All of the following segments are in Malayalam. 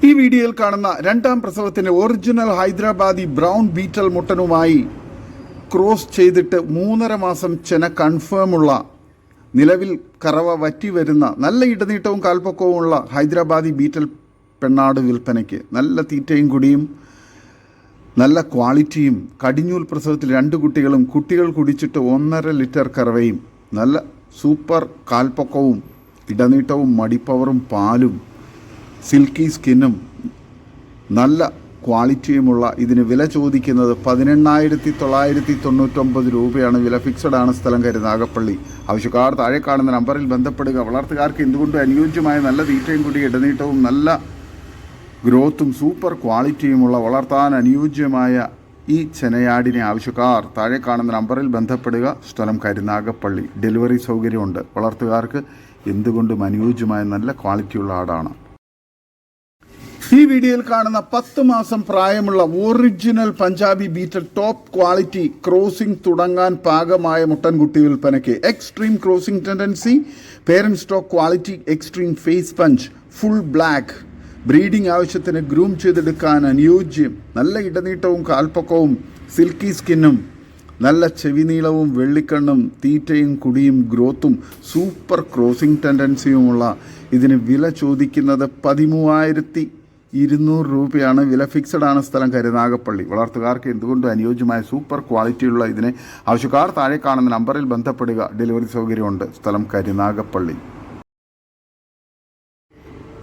ഈ വീഡിയോയിൽ കാണുന്ന രണ്ടാം പ്രസവത്തിന് ഒറിജിനൽ ഹൈദരാബാദി ബ്രൗൺ ബീറ്റൽ മുട്ടനുമായി ക്രോസ് ചെയ്തിട്ട് 3.5 മാസം ചെന കൺഫേമുള്ള, നിലവിൽ കറവ വറ്റി വരുന്ന, നല്ല ഇടനീട്ടവും കാൽപ്പൊക്കവുമുള്ള ഹൈദരാബാദി ബീറ്റൽ പെണ്ണാട് വിൽപ്പനയ്ക്ക്. നല്ല തീറ്റയും കുടിയും നല്ല ക്വാളിറ്റിയും, കടിഞ്ഞൂൽ പ്രസവത്തിൽ 2 കുട്ടികളും, കുട്ടികൾ കുടിച്ചിട്ട് 1.5 ലിറ്റർ കറവയും, നല്ല സൂപ്പർ കാൽപ്പൊക്കവും ഇടനീട്ടവും മടിപ്പവറും പാലും സിൽക്കി സ്കിന്നും നല്ല ക്വാളിറ്റിയുമുള്ള ഇതിന് വില ചോദിക്കുന്നത് 18,999 രൂപയാണ്. വില ഫിക്സഡ് ആണ്. സ്ഥലം കരുനാഗപ്പള്ളി. ആവശ്യക്കാർ താഴെ കാണുന്ന നമ്പറിൽ ബന്ധപ്പെടുക. വളർത്തുകാർക്ക് എന്തുകൊണ്ടും അനുയോജ്യമായ നല്ല തീറ്റയും കൂടി ഇടനീട്ടവും നല്ല ഗ്രോത്തും സൂപ്പർ ക്വാളിറ്റിയുമുള്ള വളർത്താൻ അനുയോജ്യമായ ഈ ചെനയാടിനെ ആവശ്യക്കാർ താഴെ കാണുന്ന നമ്പറിൽ ബന്ധപ്പെടുക. സ്ഥലം കരുനാഗപ്പള്ളി. ഡെലിവറി സൗകര്യമുണ്ട്. വളർത്തുകാർക്ക് എന്തുകൊണ്ടും അനുയോജ്യമായ നല്ല ക്വാളിറ്റിയുള്ള ആടാണ്. ഈ വീഡിയോയിൽ കാണുന്ന 10 മാസം പ്രായമുള്ള original Punjabi Beetal top quality crossing തുടങ്ങാൻ പാകമായ മുട്ടൻകുട്ടി വിൽപ്പനയ്ക്ക്. Extreme crossing tendency, parent stock quality, extreme face punch, full black, breeding ആവശ്യത്തിന് ഗ്രൂം ചെയ്തെടുക്കാൻ അനുയോജ്യം, നല്ല ഇടനീട്ടവും കാൽപ്പൊക്കവും സിൽക്കി സ്കിന്നും നല്ല ചെവിനീളവും വെള്ളിക്കണ്ണും തീറ്റയും കുടിയും ഗ്രോത്തും സൂപ്പർ ക്രോസിംഗ് ടെൻഡൻസിയുമുള്ള ഇതിന് വില ചോദിക്കുന്നത് 13,200 രൂപയാണ്. വില ഫിക്സഡ് ആണ്. സ്ഥലം കരുനാഗപ്പള്ളി. വളർത്തുകാർക്ക് എന്തുകൊണ്ടും അനുയോജ്യമായ സൂപ്പർ ക്വാളിറ്റിയുള്ള ഇതിനെ ആവശ്യക്കാർ താഴെ കാണുന്ന നമ്പറിൽ ബന്ധപ്പെടുക. ഡെലിവറി സൗകര്യമുണ്ട്. സ്ഥലം കരുനാഗപ്പള്ളി.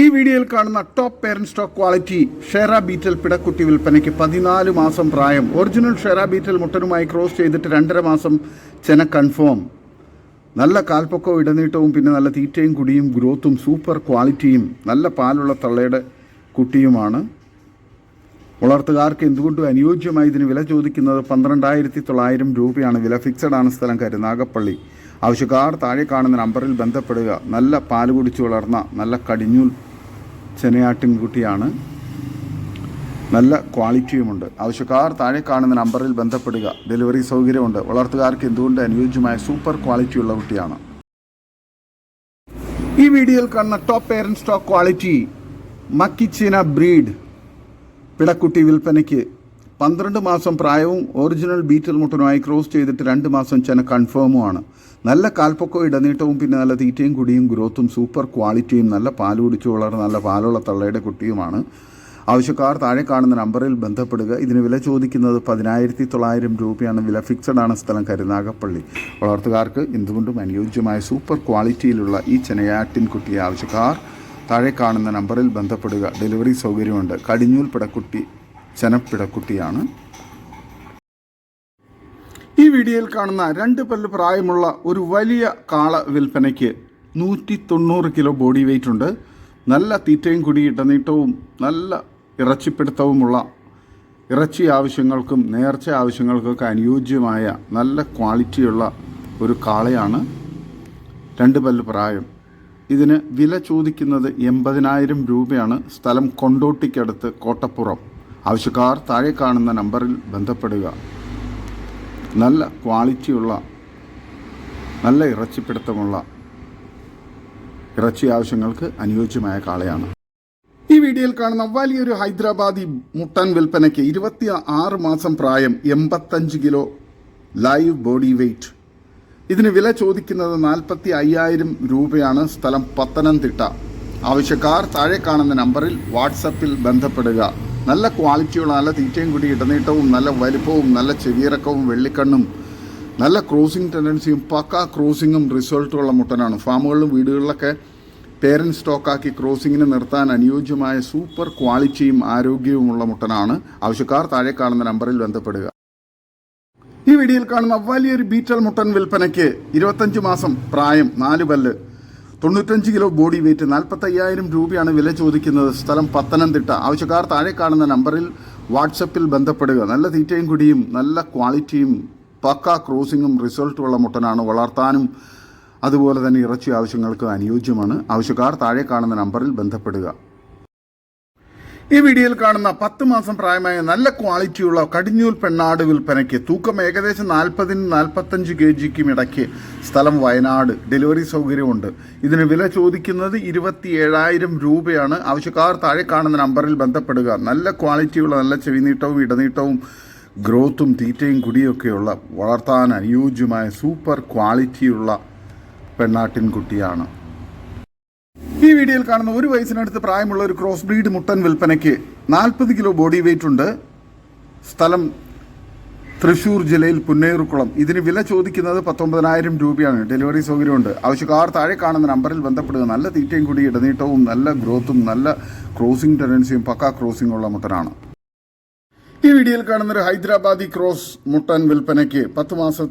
ഈ വീഡിയോയിൽ കാണുന്ന ടോപ്പ് പേരന്റ് സ്റ്റോക്ക് ക്വാളിറ്റി ഷെറ ബീറ്റൽ പിടക്കുട്ടി വിൽപ്പനയ്ക്ക്. 14 മാസം പ്രായം. ഒറിജിനൽ ഷെറ ബീറ്റൽ മുട്ടനുമായി ക്രോസ് ചെയ്തിട്ട് 2.5 മാസം ചെന കൺഫേം. നല്ല കാൽപ്പൊക്കവും ഇടനീട്ടവും പിന്നെ നല്ല തീറ്റയും കുടിയും ഗ്രോത്തും സൂപ്പർ ക്വാളിറ്റിയും നല്ല പാലുള്ള തള്ളയുടെ കുട്ടിയുമാണ്. വളർത്തുകാർക്ക് എന്തുകൊണ്ടും അനുയോജ്യമായി ഇതിന് വില ചോദിക്കുന്നത് 12,900 രൂപയാണ്. വില ഫിക്സഡ് ആണ്. സ്ഥലം കരുനാഗപ്പള്ളി. ആവശ്യക്കാർ താഴെ കാണുന്ന നമ്പറിൽ ബന്ധപ്പെടുക. നല്ല പാല് കുടിച്ച് വളർന്ന നല്ല കടിഞ്ഞൂൽ ചെനയാട്ടിൻ കുട്ടിയാണ്. നല്ല ക്വാളിറ്റിയുമുണ്ട്. ആവശ്യക്കാർ താഴെ കാണുന്ന നമ്പറിൽ ബന്ധപ്പെടുക. ഡെലിവറി സൗകര്യമുണ്ട്. വളർത്തുകാർക്ക് എന്തുകൊണ്ട് അനുയോജ്യമായ സൂപ്പർ ക്വാളിറ്റിയുള്ള കുട്ടിയാണ്. ഈ വീഡിയോയിൽ കാണുന്ന ടോപ്പ് പേരന്റ് സ്റ്റോക്ക് ക്വാളിറ്റി മക്കിച്ചീന ബ്രീഡ് പിടക്കുട്ടി വിൽപ്പനയ്ക്ക്. 12 മാസം പ്രായവും ഒറിജിനൽ ബീറ്റൽ മുട്ടനുമായി ക്രോസ് ചെയ്തിട്ട് 2 മാസം ചെന കൺഫേമുമാണ്. നല്ല കാൽപ്പൊക്കവും ഇടനീട്ടവും പിന്നെ നല്ല തീറ്റയും കുടിയും ഗ്രോത്തും സൂപ്പർ ക്വാളിറ്റിയും നല്ല പാല് കുടിച്ചു വളർന്ന നല്ല പാലുള്ള തള്ളയുടെ കുട്ടിയുമാണ്. ആവശ്യക്കാർ താഴെ കാണുന്ന നമ്പറിൽ ബന്ധപ്പെടുക. ഇതിന് വില ചോദിക്കുന്നത് 10,900 രൂപയാണ്. വില ഫിക്സഡ് ആണ്. സ്ഥലം കരുനാഗപ്പള്ളി. വളർത്തുകാർക്ക് എന്തുകൊണ്ടും അനുയോജ്യമായ സൂപ്പർ ക്വാളിറ്റിയിലുള്ള ഈ ചെനയാട്ടിൻ കുട്ടിയെ ആവശ്യക്കാർ താഴെ കാണുന്ന നമ്പറിൽ ബന്ധപ്പെടുക. ഡെലിവറി സൗകര്യമുണ്ട്. കടിഞ്ഞൂൽ പിടക്കുട്ടി ചെനപ്പിടക്കുട്ടിയാണ്. ഈ വീഡിയോയിൽ കാണുന്ന 2 പല്ല് പ്രായമുള്ള ഒരു വലിയ കാള വിൽപ്പനയ്ക്ക്. 190 കിലോ ബോഡി വെയ്റ്റ് ഉണ്ട്. നല്ല തീറ്റയും കുടി ഇടനീട്ടവും നല്ല ഇറച്ചിപ്പിടുത്തവുമുള്ള, ഇറച്ചി ആവശ്യങ്ങൾക്കും നേർച്ച ആവശ്യങ്ങൾക്കൊക്കെ അനുയോജ്യമായ നല്ല ക്വാളിറ്റിയുള്ള ഒരു കാളയാണ്. 2 പല്ല് പ്രായം. ഇതിന് വില ചോദിക്കുന്നത് 80,000 രൂപയാണ്. സ്ഥലം കൊണ്ടോട്ടിക്കടുത്ത് കോട്ടപ്പുറം. ആവശ്യക്കാർ താഴെ കാണുന്ന നമ്പറിൽ ബന്ധപ്പെടുക. നല്ല ക്വാളിറ്റിയുള്ള നല്ല ഇറച്ചിപ്പിടുത്തമുള്ള ഇറച്ചി ആവശ്യങ്ങൾക്ക് അനുയോജ്യമായ കാളയാണ്. ഈ വീഡിയോയിൽ കാണുന്ന വലിയൊരു ഹൈദരാബാദി മുട്ടൻ വിൽപ്പനയ്ക്ക്. 26 മാസം പ്രായം, 85 കിലോ ലൈവ് ബോഡി വെയ്റ്റ്. ഇതിന് വില ചോദിക്കുന്നത് 45,000 രൂപയാണ്. സ്ഥലം പത്തനംതിട്ട. ആവശ്യക്കാർ താഴെ കാണുന്ന നമ്പറിൽ വാട്സപ്പിൽ ബന്ധപ്പെടുക. നല്ല ക്വാളിറ്റിയുള്ള നല്ല തീറ്റയും കൂടി ഇടനീട്ടവും നല്ല വലിപ്പവും നല്ല ചെവിയിറക്കവും വെള്ളിക്കണ്ണും നല്ല ക്രോസിംഗ് ടെൻഡൻസിയും പക്ക ക്രോസിങ്ങും റിസൾട്ടുള്ള മുട്ടനാണ്. ഫാമുകളിലും വീടുകളിലൊക്കെ പേരന്റ് സ്റ്റോക്കാക്കി ക്രോസിങ്ങിന് നിർത്താൻ അനുയോജ്യമായ സൂപ്പർ ക്വാളിറ്റിയും ആരോഗ്യവുമുള്ള മുട്ടനാണ്. ആവശ്യക്കാർ താഴെ കാണുന്ന നമ്പറിൽ ബന്ധപ്പെടുക. ഈ വീഡിയോയിൽ കാണുന്ന വലിയൊരു ബീറ്റൽ മുട്ടൻ വിൽപ്പനയ്ക്ക്. 25 മാസം പ്രായം, 4 പല്ല്, 95 കിലോ ബോഡി വെയ്റ്റ്, 45,000 രൂപയാണ് വില ചോദിക്കുന്നത്. സ്ഥലം പത്തനംതിട്ട. ആവശ്യക്കാർ താഴെ കാണുന്ന നമ്പറിൽ വാട്സപ്പിൽ ബന്ധപ്പെടുക. നല്ല തീറ്റയും കുടിയും നല്ല ക്വാളിറ്റിയും പക്ക ക്രോസിങ്ങും റിസൾട്ടുള്ള മുട്ടനാണ്. വളർത്താനും അതുപോലെ തന്നെ ഇറച്ചി ആവശ്യങ്ങൾക്ക് അനുയോജ്യമാണ്. ആവശ്യക്കാർ താഴെ കാണുന്ന നമ്പറിൽ ബന്ധപ്പെടുക. ഈ വീഡിയോയിൽ കാണുന്ന 10 മാസം പ്രായമായ നല്ല ക്വാളിറ്റിയുള്ള കടിഞ്ഞൂൽ പെണ്ണാട് വിൽപ്പനയ്ക്ക്. തൂക്കം ഏകദേശം 40-45 kgക്കും ഇടയ്ക്ക്. സ്ഥലം വയനാട്. ഡെലിവറി സൗകര്യമുണ്ട്. ഇതിന് വില ചോദിക്കുന്നത് 27,000 രൂപയാണ്. ആവശ്യക്കാർ താഴെ കാണുന്ന നമ്പറിൽ ബന്ധപ്പെടുക. നല്ല ക്വാളിറ്റിയുള്ള, നല്ല ചെവിനീട്ടവും ഇടനീട്ടവും ഗ്രോത്തും തീറ്റയും കുടിയൊക്കെയുള്ള, വളർത്താൻ അനുയോജ്യമായ സൂപ്പർ ക്വാളിറ്റിയുള്ള പെണ്ണാട്ടിൻകുട്ടിയാണ്. ഈ വീഡിയോയിൽ കാണുന്ന 1 വയസ്സിനടുത്ത് പ്രായമുള്ള ഒരു ക്രോസ് ബ്രീഡ് മുട്ടൻ വിൽപ്പനയ്ക്ക്. 40 കിലോ ബോഡി വെയിറ്റ് ഉണ്ട്. സ്ഥലം തൃശ്ശൂർ ജില്ലയിൽ പുന്നയൂർക്കുളം. ഇതിന് വില ചോദിക്കുന്നത് 19,000 രൂപയാണ്. ഡെലിവറി സൗകര്യമുണ്ട്. ആവശ്യക്കാർ താഴെ കാണുന്ന നമ്പറിൽ ബന്ധപ്പെടുക. നല്ല തീറ്റയും കൂടി ഇടനീട്ടവും നല്ല ഗ്രോത്തും നല്ല ക്രോസിംഗ് ടെൻഡൻസിയും പക്ക ക്രോസിംഗ് ഉള്ള മുട്ടനാണ്. ഈ വീഡിയോയിൽ കാണുന്ന ഒരു ഹൈദരാബാദി ക്രോസ് മുട്ടൻ വിൽപ്പനയ്ക്ക്. 10 മാസം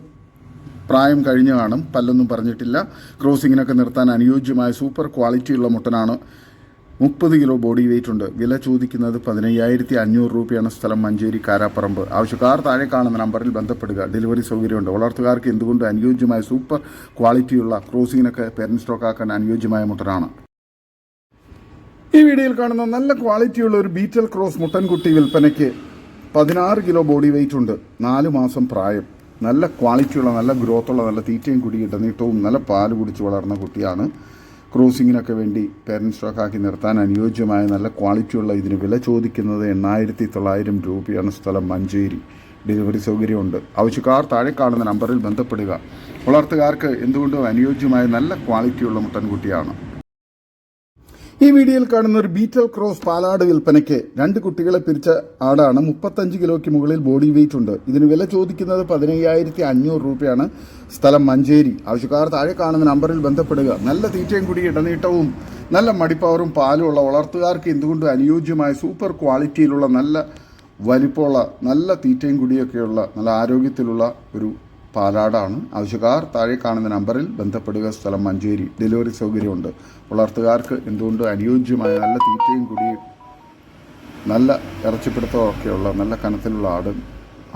പ്രായം കഴിഞ്ഞ് കാണും. പല്ലൊന്നും പറഞ്ഞിട്ടില്ല. ക്രോസിങ്ങിനൊക്കെ നിർത്താൻ അനുയോജ്യമായ സൂപ്പർ ക്വാളിറ്റിയുള്ള മുട്ടനാണ്. 30 കിലോ ബോഡി വെയിറ്റ് ഉണ്ട്. വില ചോദിക്കുന്നത് 15,500 രൂപയാണ്. സ്ഥലം മഞ്ചേരി കാരാപ്പറമ്പ്. ആവശ്യക്കാർ താഴെ കാണുന്ന നമ്പറിൽ ബന്ധപ്പെടുക. ഡെലിവറി സൗകര്യമുണ്ട്. വളർത്തുകാർക്ക് എന്തുകൊണ്ട് അനുയോജ്യമായ സൂപ്പർ ക്വാളിറ്റിയുള്ള, ക്രോസിങ്ങിനൊക്കെ പേരന്റ് സ്റ്റോക്ക് ആക്കാൻ അനുയോജ്യമായ മുട്ടനാണ്. ഈ വീഡിയോയിൽ കാണുന്ന നല്ല ക്വാളിറ്റിയുള്ള ഒരു ബീറ്റൽ ക്രോസ് മുട്ടൻകുട്ടി വിൽപ്പനയ്ക്ക്. 16 കിലോ ബോഡി വെയിറ്റ് ഉണ്ട്. 4 മാസം പ്രായം. നല്ല ക്വാളിറ്റിയുള്ള, നല്ല ഗ്രോത്തുള്ള, നല്ല തീറ്റയും കുടി ഇടനീട്ടവും നല്ല പാല് കുടിച്ച് വളർന്ന കുട്ടിയാണ്. ക്രോസിങ്ങിനൊക്കെ വേണ്ടി പേരന്റ് സ്റ്റോക്കാക്കി നിർത്താൻ അനുയോജ്യമായ നല്ല ക്വാളിറ്റിയുള്ള ഇതിന് വില ചോദിക്കുന്നത് 8,900 രൂപയാണ്. സ്ഥലം മഞ്ചേരി. ഡെലിവറി സൗകര്യമുണ്ട്. ആവശ്യക്കാർ താഴെ കാണുന്ന നമ്പറിൽ ബന്ധപ്പെടുക. വളർത്തുകാർക്ക് എന്തുകൊണ്ടും അനുയോജ്യമായ നല്ല ക്വാളിറ്റിയുള്ള മുട്ടൻകുട്ടിയാണ്. ഈ വീഡിയോയിൽ കാണുന്ന ഒരു ബീറ്റൽ ക്രോസ് പാലാട് വിൽപ്പനയ്ക്ക്. 2 കുട്ടികളെ പിരിച്ച ആടാണ്. 35 കിലോയ്ക്ക് മുകളിൽ ബോഡി വെയിറ്റ് ഉണ്ട്. ഇതിന് വില ചോദിക്കുന്നത് 15,500 രൂപയാണ്. സ്ഥലം മഞ്ചേരി. ആവശ്യക്കാർ താഴെ കാണുന്ന നമ്പറിൽ ബന്ധപ്പെടുക. നല്ല തീറ്റയും കൂടി ഇടനീട്ടവും നല്ല മടിപ്പവറും പാലുമുള്ള, വളർത്തുകാർക്ക് എന്തുകൊണ്ടും അനുയോജ്യമായ സൂപ്പർ ക്വാളിറ്റിയിലുള്ള, നല്ല വലിപ്പമുള്ള, നല്ല തീറ്റയും കുടിയൊക്കെയുള്ള, നല്ല ആരോഗ്യത്തിലുള്ള ഒരു പാലാടാണ്. ആവശ്യക്കാർ താഴെ കാണുന്ന നമ്പറിൽ ബന്ധപ്പെടുക. സ്ഥലം മഞ്ചേരി. ഡെലിവറി സൗകര്യമുണ്ട്. വളർത്തുകാർക്ക് എന്തുകൊണ്ട് അനുയോജ്യമായ നല്ല തീറ്റയും കുടിയും നല്ല ഇറച്ചിപ്പിടുത്തമൊക്കെയുള്ള നല്ല കനത്തിലുള്ള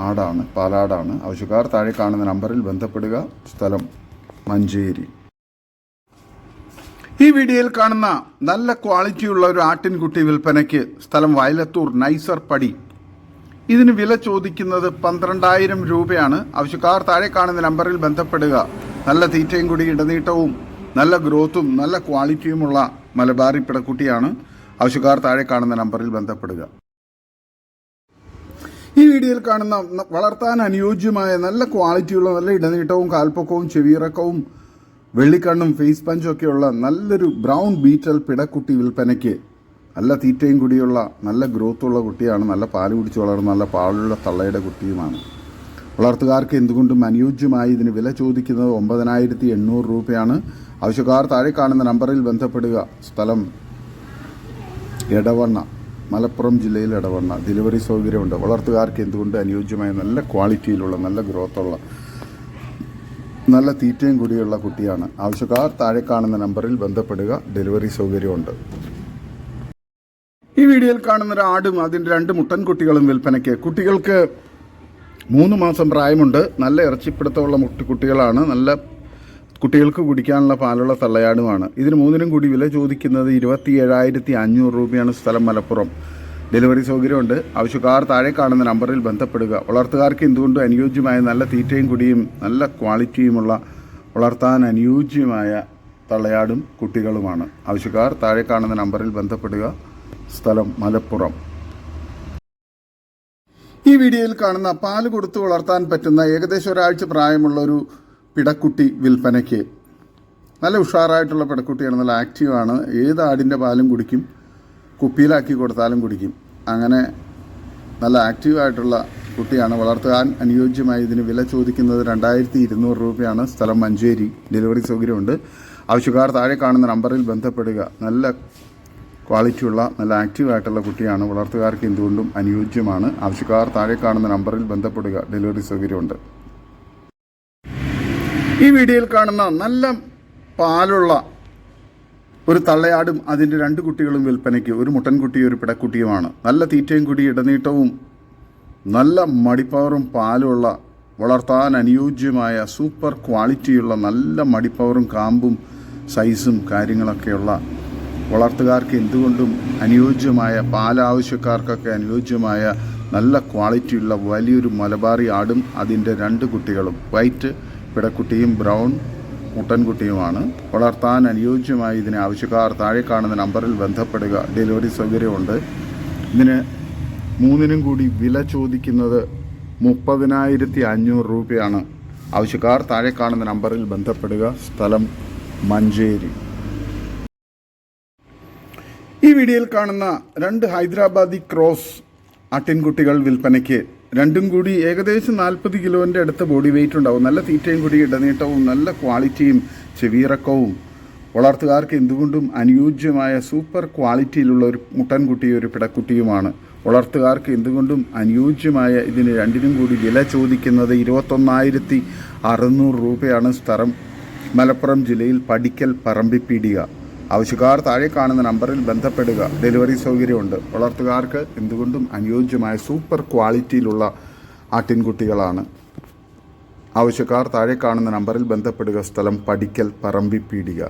ആടാണ്, പാലാടാണ്. ആവശ്യക്കാർ താഴെ കാണുന്ന നമ്പറിൽ ബന്ധപ്പെടുക. സ്ഥലം മഞ്ചേരി. ഈ വീഡിയോയിൽ കാണുന്ന നല്ല ക്വാളിറ്റിയുള്ള ഒരു ആട്ടിൻകുട്ടി വിൽപ്പനയ്ക്ക്. സ്ഥലം വയലത്തൂർ നൈസർ പടി. ഇതിന് വില ചോദിക്കുന്നത് 12,000 രൂപയാണ്. ആവശ്യക്കാർ താഴെ കാണുന്ന നമ്പറിൽ ബന്ധപ്പെടുക. നല്ല തീറ്റയും കൂടി ഇടനീട്ടവും നല്ല ഗ്രോത്തും നല്ല ക്വാളിറ്റിയുമുള്ള മലബാറി പിടക്കുട്ടിയാണ്. ആവശ്യക്കാർ താഴെ കാണുന്ന നമ്പറിൽ ബന്ധപ്പെടുക. ഈ വീഡിയോയിൽ കാണുന്ന വളർത്താൻ അനുയോജ്യമായ നല്ല ക്വാളിറ്റിയുള്ള, നല്ല ഇടനീട്ടവും കാൽപ്പൊക്കവും ചെവിയിറക്കവും വെള്ളിക്കണ്ണും ഫേസ് പഞ്ചും ഒക്കെയുള്ള നല്ലൊരു ബ്രൗൺ ബീറ്റൽ പിടക്കുട്ടി വിൽപ്പനയ്ക്ക്. നല്ല തീറ്റയും കുടിയുള്ള, നല്ല ഗ്രോത്തുള്ള കുട്ടിയാണ്. നല്ല പാല് കുടിച്ച് വളർന്ന നല്ല പാലുള്ള തള്ളയുടെ കുട്ടിയുമാണ്. വളർത്തുകാർക്ക് എന്തുകൊണ്ടും അനുയോജ്യമായി ഇതിന് വില ചോദിക്കുന്നത് 9,800 രൂപയാണ്. ആവശ്യക്കാർ താഴെ കാണുന്ന നമ്പറിൽ ബന്ധപ്പെടുക. സ്ഥലം എടവണ്ണ, മലപ്പുറം ജില്ലയിൽ എടവണ്ണ. ഡെലിവറി സൗകര്യമുണ്ട്. വളർത്തുകാർക്ക് എന്തുകൊണ്ട് അനുയോജ്യമായ നല്ല ക്വാളിറ്റിയിലുള്ള, നല്ല ഗ്രോത്തുള്ള, നല്ല തീറ്റയും കൂടിയുള്ള കുട്ടിയാണ്. ആവശ്യക്കാർ താഴെ കാണുന്ന നമ്പറിൽ ബന്ധപ്പെടുക. ഡെലിവറി സൗകര്യമുണ്ട്. ഈ വീഡിയോയിൽ കാണുന്ന ഒരു ആടും അതിൻ്റെ 2 മുട്ടൻകുട്ടികളും വിൽപ്പനയ്ക്ക്. കുട്ടികൾക്ക് 3 മാസം പ്രായമുണ്ട്. നല്ല ഇറച്ചിപ്പിടുത്തമുള്ള കുട്ടികളാണ്. നല്ല കുട്ടികൾക്ക് കുടിക്കാനുള്ള പാലുള്ള തള്ളയാടുമാണ്. ഇതിന് 3നും കൂടി വില ചോദിക്കുന്നത് 27,500 രൂപയാണ്. സ്ഥലം മലപ്പുറം. ഡെലിവറി സൗകര്യമുണ്ട്. ആവശ്യക്കാർ താഴെ കാണുന്ന നമ്പറിൽ ബന്ധപ്പെടുക. വളർത്തുകാർക്ക് എന്തുകൊണ്ടും അനുയോജ്യമായ നല്ല തീറ്റയും കുടിയും നല്ല ക്വാളിറ്റിയുമുള്ള, വളർത്താൻ അനുയോജ്യമായ തള്ളയാടും കുട്ടികളുമാണ്. ആവശ്യക്കാർ താഴെ കാണുന്ന നമ്പറിൽ ബന്ധപ്പെടുക. സ്ഥലം മലപ്പുറം. ഈ വീഡിയോയിൽ കാണുന്ന പാല് കൊടുത്ത് വളർത്താൻ പറ്റുന്ന ഏകദേശം ഒരാഴ്ച പ്രായമുള്ള ഒരു പിടക്കുട്ടി വിൽപ്പനയ്ക്ക്. നല്ല ഉഷാറായിട്ടുള്ള പിടക്കുട്ടിയാണ്. നല്ല ആക്റ്റീവാണ്. ഏത് ആടിൻ്റെ പാലും കുടിക്കും. കുപ്പിയിലാക്കി കൊടുത്താലും കുടിക്കും. അങ്ങനെ നല്ല ആക്റ്റീവായിട്ടുള്ള കുട്ടിയാണ്. വളർത്താൻ അനുയോജ്യമായി ഇതിന് വില ചോദിക്കുന്നത് 2,200 രൂപയാണ്. സ്ഥലം മഞ്ചേരി. ഡെലിവറി സൗകര്യമുണ്ട്. ആവശ്യക്കാർ താഴെ കാണുന്ന നമ്പറിൽ ബന്ധപ്പെടുക. നല്ല ക്വാളിറ്റിയുള്ള, നല്ല ആക്റ്റീവായിട്ടുള്ള കുട്ടിയാണ്. വളർത്തുകാർക്ക് എന്തുകൊണ്ടും അനുയോജ്യമാണ്. ആവശ്യക്കാർ താഴെ കാണുന്ന നമ്പറിൽ ബന്ധപ്പെടുക. ഡെലിവറി സൗകര്യമുണ്ട്. ഈ വീഡിയോയിൽ കാണുന്ന നല്ല പാലുള്ള ഒരു തള്ളയാടും അതിൻ്റെ 2 കുട്ടികളും വിൽപ്പനയ്ക്ക്. ഒരു മുട്ടൻകുട്ടിയും ഒരു പിടക്കുട്ടിയുമാണ്. നല്ല തീറ്റയും കുടി ഇടനീട്ടവും നല്ല മടിപ്പവറും പാലുമുള്ള, വളർത്താൻ അനുയോജ്യമായ സൂപ്പർ ക്വാളിറ്റിയുള്ള, നല്ല മടിപ്പവറും കാമ്പും സൈസും കാര്യങ്ങളൊക്കെയുള്ള വളർത്തുകാർക്ക് എന്തുകൊണ്ടും അനുയോജ്യമായ, പാലാവശ്യക്കാർക്കൊക്കെ അനുയോജ്യമായ നല്ല ക്വാളിറ്റിയുള്ള വലിയൊരു മലബാറി ആടും അതിൻ്റെ 2 കുട്ടികളും, വൈറ്റ് പിടക്കുട്ടിയും ബ്രൗൺ മുട്ടൻകുട്ടിയുമാണ്. വളർത്താൻ അനുയോജ്യമായി ഇതിനെ ആവശ്യക്കാർ താഴെ കാണുന്ന നമ്പറിൽ ബന്ധപ്പെടുക. ഡെലിവറി സൗകര്യമുണ്ട്. ഇതിന് 3നും കൂടി വില ചോദിക്കുന്നത് 30,500 രൂപയാണ്. ആവശ്യക്കാർ താഴെ കാണുന്ന നമ്പറിൽ ബന്ധപ്പെടുക. സ്ഥലം മഞ്ചേരി. ഈ വീഡിയോയിൽ കാണുന്ന 2 ഹൈദരാബാദി ക്രോസ് ആട്ടിൻകുട്ടികൾ വിൽപ്പനയ്ക്ക്. രണ്ടും കൂടി ഏകദേശം 40 കിലോൻ്റെ അടുത്ത് ബോഡി വെയിറ്റ് ഉണ്ടാവും. നല്ല തീറ്റയും കൂടി ഇടനീട്ടവും നല്ല ക്വാളിറ്റിയും ചെവിയിറക്കവും വളർത്തുകാർക്ക് എന്തുകൊണ്ടും അനുയോജ്യമായ സൂപ്പർ ക്വാളിറ്റിയിലുള്ള ഒരു മുട്ടൻകുട്ടിയും ഒരു പിടക്കുട്ടിയുമാണ്. വളർത്തുകാർക്ക് എന്തുകൊണ്ടും അനുയോജ്യമായ ഇതിന് 2നും കൂടി വില ചോദിക്കുന്നത് 21,600 രൂപയാണ്. സ്ഥലം മലപ്പുറം ജില്ലയിൽ പടിക്കൽ പറമ്പിപ്പീടിക. ആവശ്യക്കാർ താഴെ കാണുന്ന നമ്പറിൽ ബന്ധപ്പെടുക. ഡെലിവറി സൗകര്യമുണ്ട്. വളർത്തുകാർക്ക് എന്തുകൊണ്ടും അനുയോജ്യമായ സൂപ്പർ ക്വാളിറ്റിയിലുള്ള ആട്ടിൻകുട്ടികളാണ്. ആവശ്യക്കാർ താഴെ കാണുന്ന നമ്പറിൽ ബന്ധപ്പെടുക. സ്ഥലം പടിക്കൽ പറമ്പിപ്പീടിക.